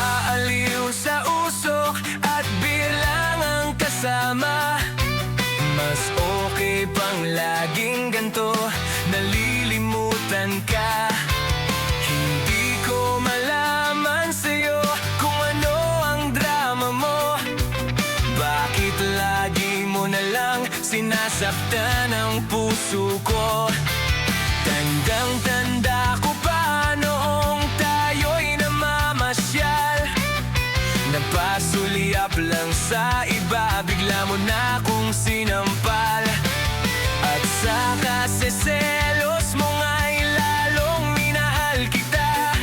Naaaliw sa usok at bilang ang kasama. Mas okay pang laging ganto, nalilimutan ka. Hindi ko malaman sa'yo kung ano ang drama mo. Bakit lagi mo na lang sinasaktan ang puso ko? Tandang-tanda ko pa noong tayo'y namamasyal. Napasulyap lang sa iba, bigla mo na akong sinampal. At sa kaseselos mo nga'y lalong minahal kita.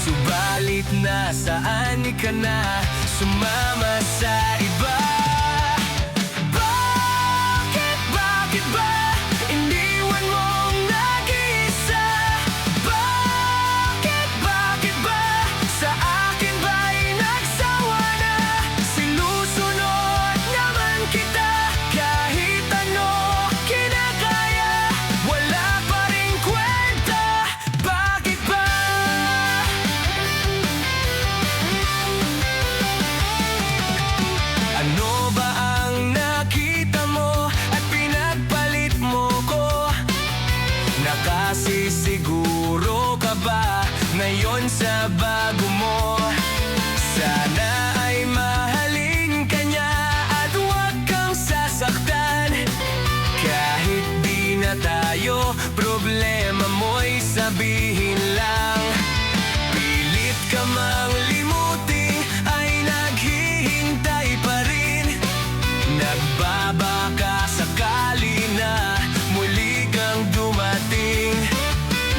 Subalit nasaan ka na, sumama sa iba? Bakit ba iniwan mong nag-iisa? Bakit ba sa akin ba'y nagsawa na? Sinusunod naman kita, kahit ano kinakaya, wala pa rin kwenta. Bakit ba? Ano ba ang nakita mo at pinagpalit mo ko? Nakasisiguro ka ba ngayon sa bago mo? Sana ay mahalin ka niya at huwag kang sasaktan. Kahit di na tayo, problema mo'y sabihin lang. Pilit ka mang limutin, ay naghihintay pa rin. Nagbabaka sakali na muli kang dumating.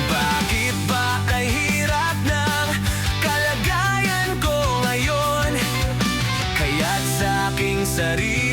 Bakit ba kay hirap ng kalagayan ko ngayon? Kaya't sa aking sarili